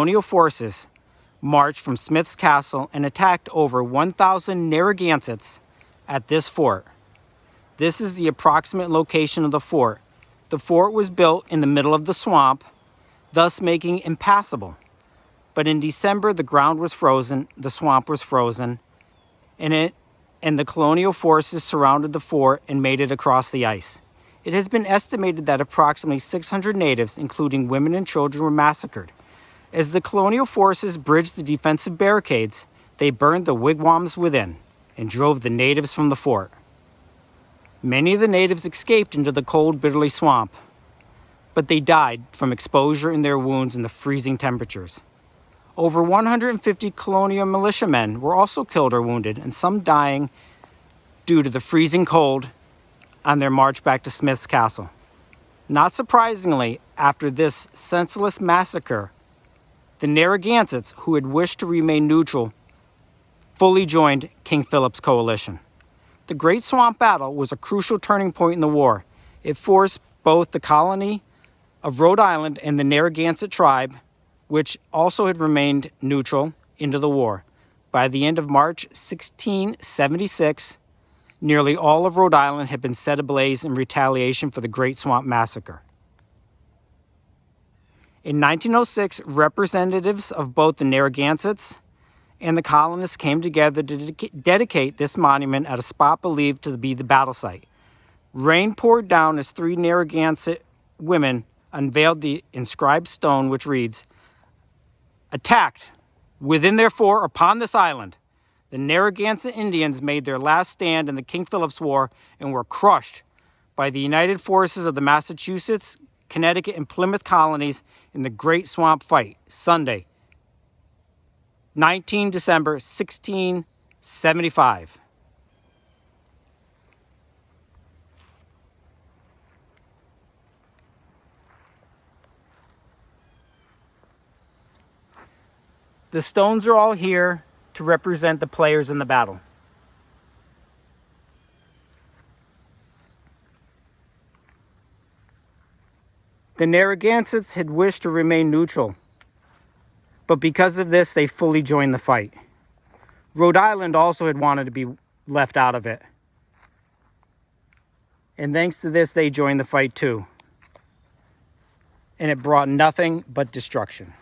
colonial forces marched from Smith's Castle and attacked over 1,000 Narragansetts at this fort. This is the approximate location of the fort. The fort was built in the middle of the swamp, thus making it impassable. But in December, the ground was frozen, the swamp was frozen, and the colonial forces surrounded the fort and made it across the ice. It has been estimated that approximately 600 natives, including women and children, were massacred. As the colonial forces bridged the defensive barricades, they burned the wigwams within and drove the natives from the fort. Many of the natives escaped into the cold, bitterly swamp, but they died from exposure in their wounds and the freezing temperatures. Over 150 colonial militiamen were also killed or wounded, and some dying due to the freezing cold on their march back to Smith's Castle. Not surprisingly, after this senseless massacre, the Narragansetts, who had wished to remain neutral, fully joined King Philip's coalition. The Great Swamp Battle was a crucial turning point in the war. It forced both the colony of Rhode Island and the Narragansett tribe, which also had remained neutral, into the war. By the end of March 1676, nearly all of Rhode Island had been set ablaze in retaliation for the Great Swamp Massacre. In 1906, representatives of both the Narragansetts and the colonists came together to dedicate this monument at a spot believed to be the battle site. Rain poured down as 3 Narragansett women unveiled the inscribed stone, which reads, "Attacked within their fort upon this island, the Narragansett Indians made their last stand in the King Philip's War and were crushed by the united forces of the Massachusetts, Connecticut, and Plymouth colonies in the Great Swamp Fight, Sunday, 19 December 1675. The stones are all here to represent the players in the battle. The Narragansetts had wished to remain neutral, but because of this, they fully joined the fight. Rhode Island also had wanted to be left out of it. And thanks to this, they joined the fight too. And it brought nothing but destruction.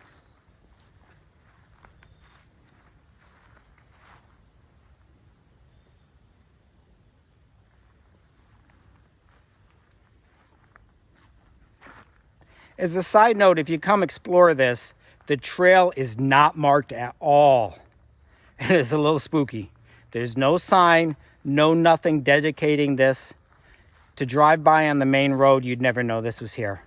As a side note, if you come explore this, the trail is not marked at all. It is a little spooky. There's no sign, no nothing dedicating this. To drive by on the main road, you'd never know this was here.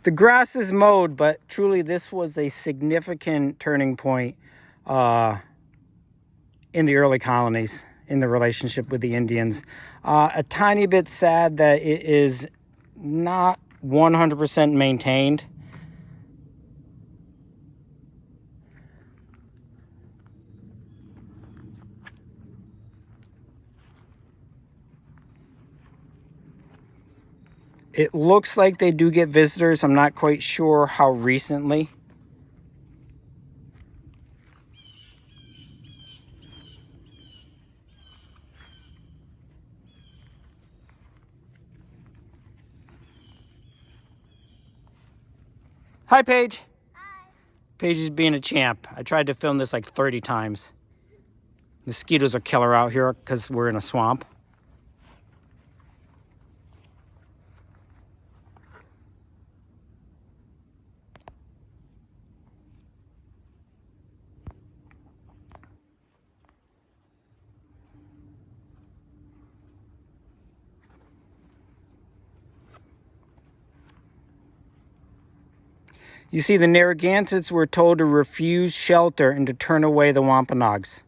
The grass is mowed, but truly this was a significant turning point in the early colonies, in the relationship with the Indians. A tiny bit sad that it is not 100% maintained. It looks like they do get visitors. I'm not quite sure how recently. Hi, Paige. Hi. Paige is being a champ. I tried to film this like 30 times. Mosquitoes are killer out here because we're in a swamp. You see, the Narragansetts were told to refuse shelter and to turn away the Wampanoags,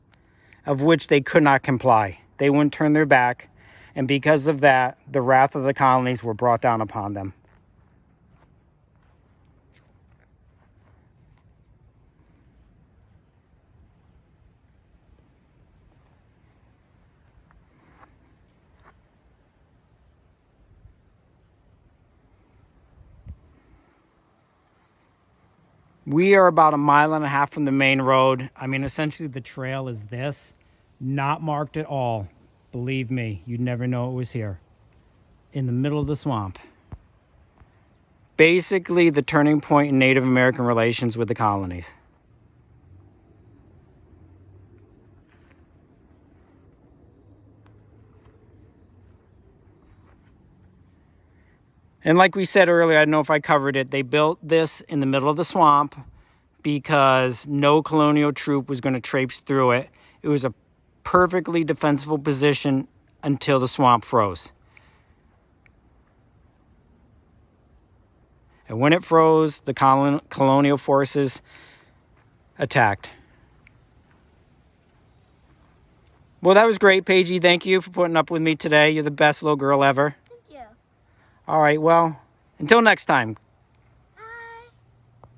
of which they could not comply. They wouldn't turn their back, and because of that, the wrath of the colonies were brought down upon them. We are about 1.5 miles from the main road. I mean, essentially the trail is this, not marked at all. Believe me, you'd never know it was here. In the middle of the swamp. Basically the turning point in Native American relations with the colonies. And like we said earlier, I don't know if I covered it, they built this in the middle of the swamp because no colonial troop was going to traipse through it. It was a perfectly defensible position until the swamp froze. And when it froze, the colonial forces attacked. Well, that was great, Paigey. Thank you for putting up with me today. You're the best little girl ever. Thank you. All right, well, until next time.